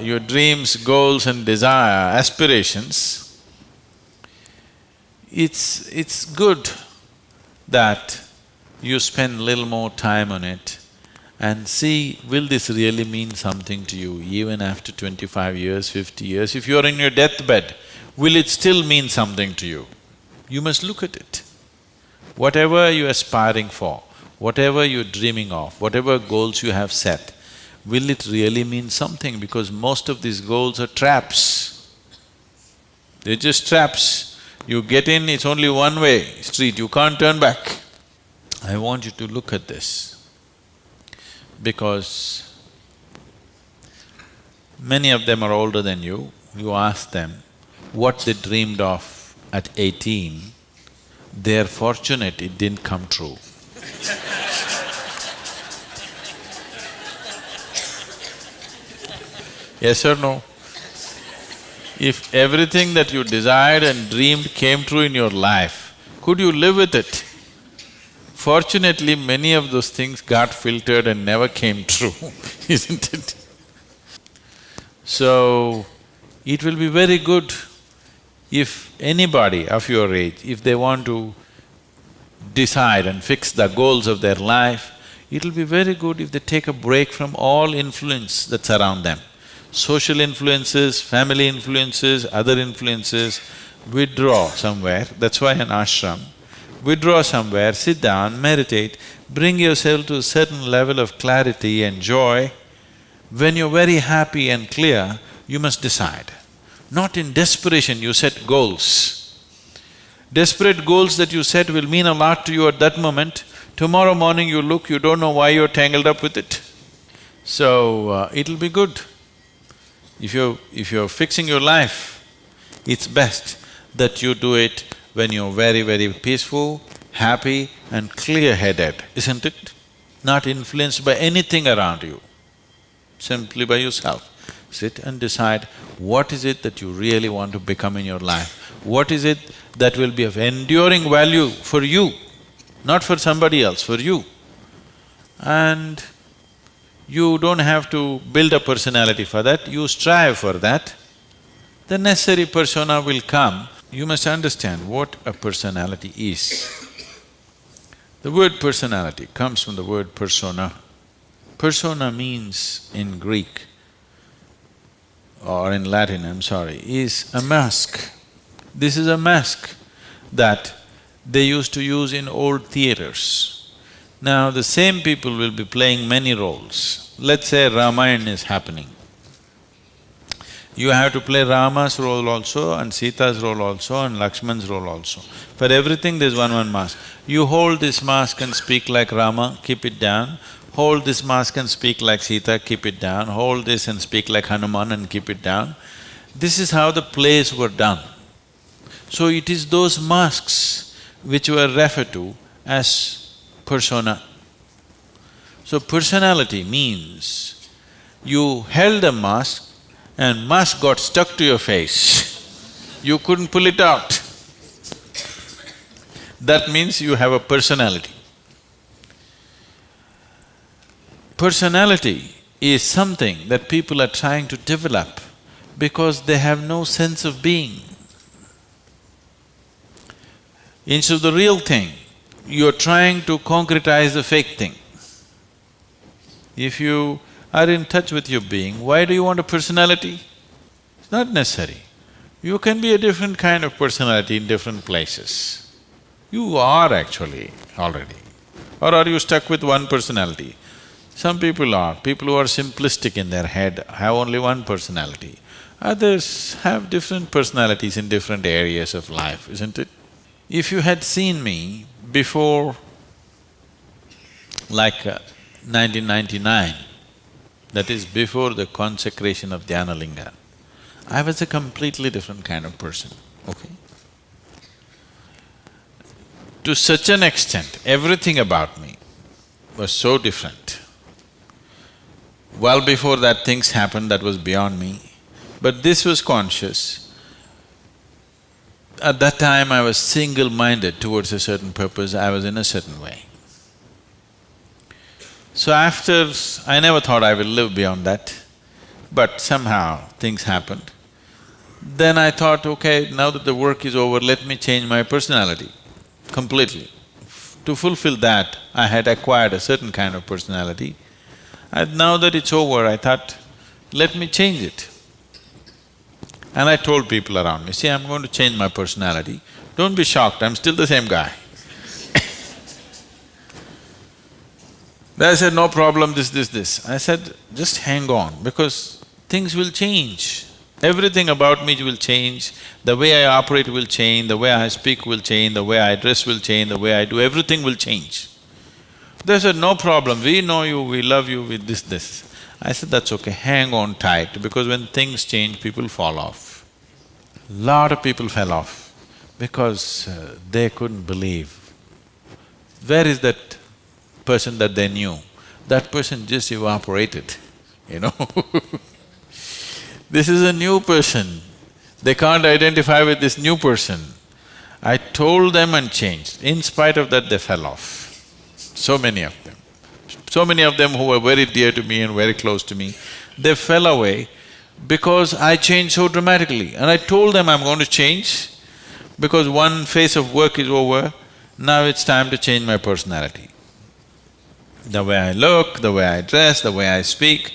your dreams, goals and desire, aspirations, it's good that you spend little more time on it and see, will this really mean something to you even after 25 years, 50 years? If you're in your deathbed, will it still mean something to you? You must look at it. Whatever you're aspiring for, whatever you're dreaming of, whatever goals you have set, will it really mean something? Because most of these goals are traps. They're just traps. You get in, it's only one-way street, you can't turn back. I want you to look at this, because many of them are older than you. You ask them what they dreamed of at 18, they're fortunate it didn't come true. Yes or no? If everything that you desired and dreamed came true in your life, could you live with it? Fortunately, many of those things got filtered and never came true, isn't it? So, it will be very good if anybody of your age, if they want to decide and fix the goals of their life, it'll be very good if they take a break from all influence that's around them. Social influences, family influences, other influences, withdraw somewhere, that's why an ashram. Withdraw somewhere, sit down, meditate, bring yourself to a certain level of clarity and joy. When you're very happy and clear, you must decide. Not in desperation, you set goals. Desperate goals that you set will mean a lot to you at that moment. Tomorrow morning you look, you don't know why you're tangled up with it. So, it'll be good. If you're fixing your life, it's best that you do it when you're very, very peaceful, happy and clear-headed, isn't it? Not influenced by anything around you, simply by yourself. Sit and decide what is it that you really want to become in your life. What is it that will be of enduring value for you, not for somebody else, for you. And you don't have to build a personality for that, you strive for that. The necessary persona will come. You must understand what a personality is. The word personality comes from the word persona. Persona means in Greek or in Latin, I'm sorry, is a mask. This is a mask that they used to use in old theaters. Now the same people will be playing many roles. Let's say Ramayana is happening. You have to play Rama's role also and Sita's role also and Lakshman's role also. For everything there's one mask. You hold this mask and speak like Rama, keep it down. Hold this mask and speak like Sita, keep it down. Hold this and speak like Hanuman and keep it down. This is how the plays were done. So it is those masks which were referred to as persona. So personality means you held a mask and mask got stuck to your face, you couldn't pull it out. That means you have a personality. Personality is something that people are trying to develop because they have no sense of being. Instead of the real thing, you're trying to concretize the fake thing. If you are in touch with your being, why do you want a personality? It's not necessary. You can be a different kind of personality in different places. You are actually already. Or are you stuck with one personality? Some people are. People who are simplistic in their head have only one personality. Others have different personalities in different areas of life, isn't it? If you had seen me before like 1999, that is before the consecration of Dhyanalinga, I was a completely different kind of person, okay? To such an extent, everything about me was so different. Well before that things happened that was beyond me, but this was conscious. At that time I was single-minded towards a certain purpose, I was in a certain way. So after… I never thought I will live beyond that. but somehow things happened. Then I thought, okay, now that the work is over, let me change my personality completely. To fulfill that, I had acquired a certain kind of personality. And now that it's over, I thought, let me change it. And I told people around me, see, I'm going to change my personality. Don't be shocked, I'm still the same guy. They said, no problem, this. I said, just hang on, because things will change. Everything about me will change, the way I operate will change, the way I speak will change, the way I dress will change, the way I do, everything will change. They said, no problem, we know you, we love you with this. I said, that's okay, hang on tight, because when things change, people fall off. Lot of people fell off because they couldn't believe. Where is that person that they knew? That person just evaporated, you know This is a new person, they can't identify with this new person. I told them and changed. In spite of that, they fell off. So many of them. So many of them who were very dear to me and very close to me, they fell away because I changed so dramatically. And I told them I'm going to change because one phase of work is over, now it's time to change my personality. The way I look, the way I dress, the way I speak,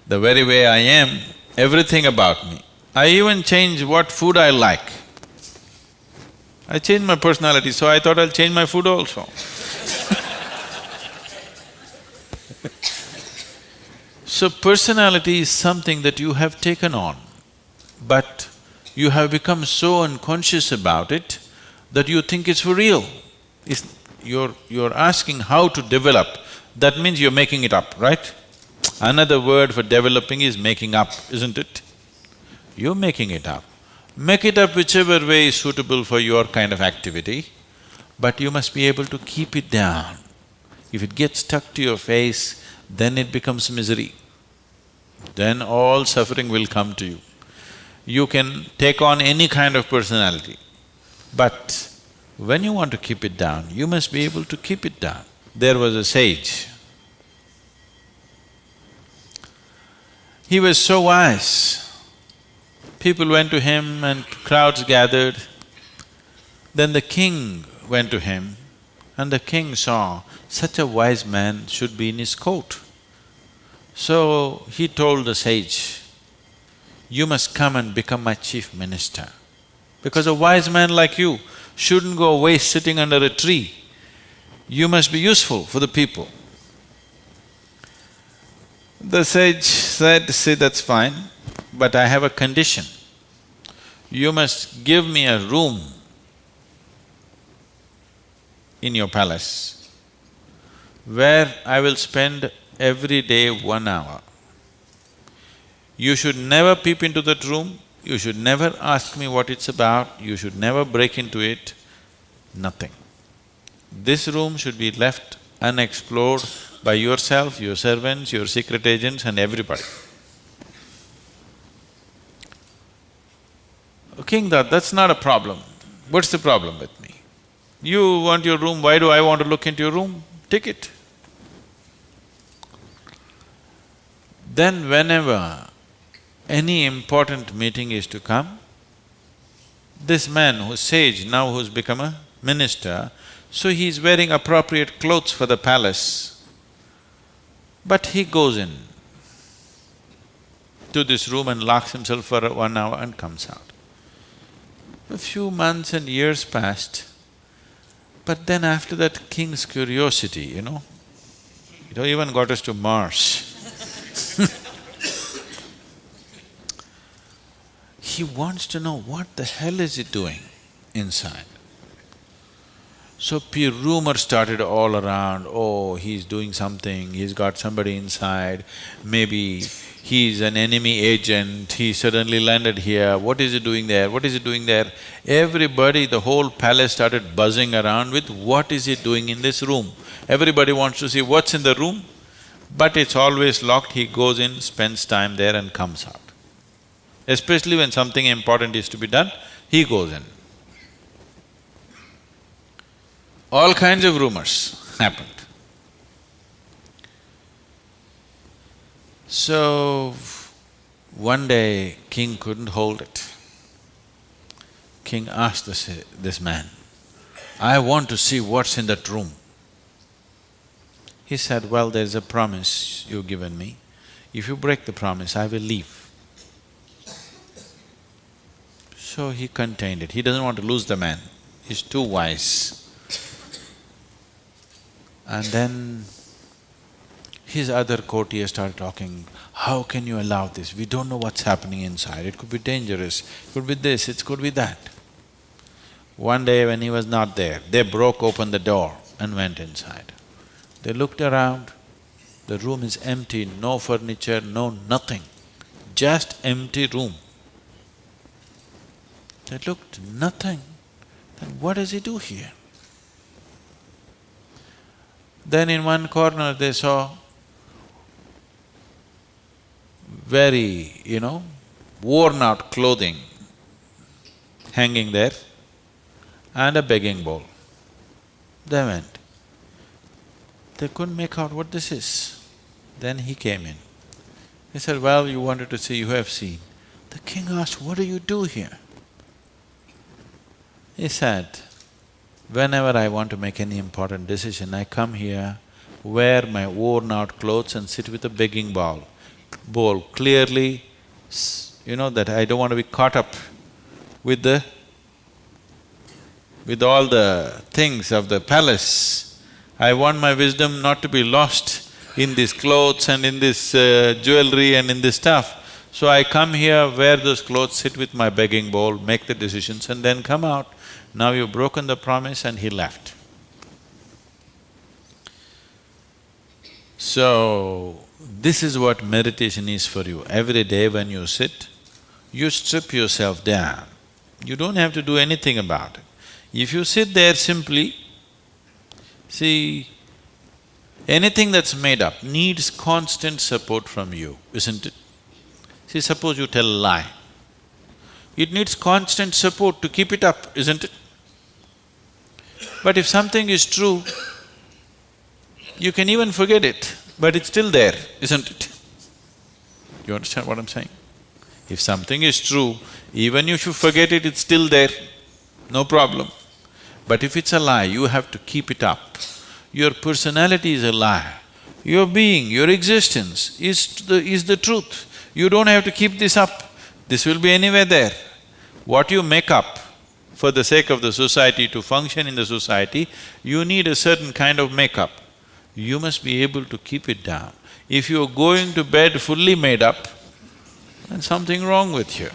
the very way I am, everything about me. I even changed what food I like. I changed my personality, so I thought I'll change my food also. So personality is something that you have taken on, but you have become so unconscious about it that you think it's for real. You're asking how to develop, that means you're making it up, right? Another word for developing is making up, isn't it? You're making it up. Make it up whichever way is suitable for your kind of activity, but you must be able to keep it down. If it gets stuck to your face, then it becomes misery. Then all suffering will come to you. You can take on any kind of personality, but when you want to keep it down, you must be able to keep it down. There was a sage. He was so wise. People went to him and crowds gathered. Then the king went to him and the king saw such a wise man should be in his court. So he told the sage, you must come and become my chief minister, because a wise man like you shouldn't go waste sitting under a tree. You must be useful for the people. The sage said, see, that's fine, but I have a condition. You must give me a room in your palace where I will spend every day 1 hour. You should never peep into that room, you should never ask me what it's about, you should never break into it, nothing. This room should be left unexplored by yourself, your servants, your secret agents and everybody. King thought, that's not a problem. What's the problem with me? You want your room, why do I want to look into your room? Take it. Then whenever any important meeting is to come, this man who's sage, now who's become a minister, so he's wearing appropriate clothes for the palace, but he goes in to this room and locks himself for 1 hour and comes out. A few months and years passed, but then after that, king's curiosity, it even got us to Mars. He wants to know what the hell is he doing inside. So rumor started all around, oh, he's doing something, he's got somebody inside, maybe he's an enemy agent, he suddenly landed here, what is he doing there, what is he doing there? Everybody, the whole palace started buzzing around with what is he doing in this room. Everybody wants to see what's in the room, but it's always locked, he goes in, spends time there and comes out. Especially when something important is to be done, he goes in. All kinds of rumors happened. So, One day, king couldn't hold it. King asked this man, "I want to see what's in that room." He said, "Well, there's a promise you've given me. If you break the promise, I will leave." So he contained it. He doesn't want to lose the man. He's too wise. And then his other courtiers started talking, "How can you allow this? We don't know what's happening inside. It could be dangerous, it could be this, it could be that." One day when he was not there, they broke open the door and went inside. They looked around, the room is empty, no furniture, no nothing, just empty room. They looked, nothing. Then what does he do here? Then in one corner they saw very, worn out clothing hanging there and a begging bowl. They went. They couldn't make out what this is. Then he came in. He said, "Well, you wanted to see, you have seen." The king asked, "What do you do here?" He said, "Whenever I want to make any important decision, I come here, wear my worn-out clothes and sit with a begging bowl. Clearly, that I don't want to be caught up with all the things of the palace. I want my wisdom not to be lost in these clothes and in this jewelry and in this stuff. So I come here, wear those clothes, sit with my begging bowl, make the decisions and then come out. Now you've broken the promise," and he left. So, this is what meditation is for you. Every day when you sit, you strip yourself down. You don't have to do anything about it. If you sit there simply, see, anything that's made up needs constant support from you, isn't it? See, suppose you tell a lie. It needs constant support to keep it up, isn't it? But if something is true, you can even forget it, but it's still there, isn't it? You understand what I'm saying? If something is true, even if you forget it, it's still there, no problem. But if it's a lie, you have to keep it up. Your personality is a lie. Your being, your existence is the truth. You don't have to keep this up, this will be anywhere there. What you make up for the sake of the society, to function in the society, you need a certain kind of makeup. You must be able to keep it down. If you're going to bed fully made up, then something wrong with you.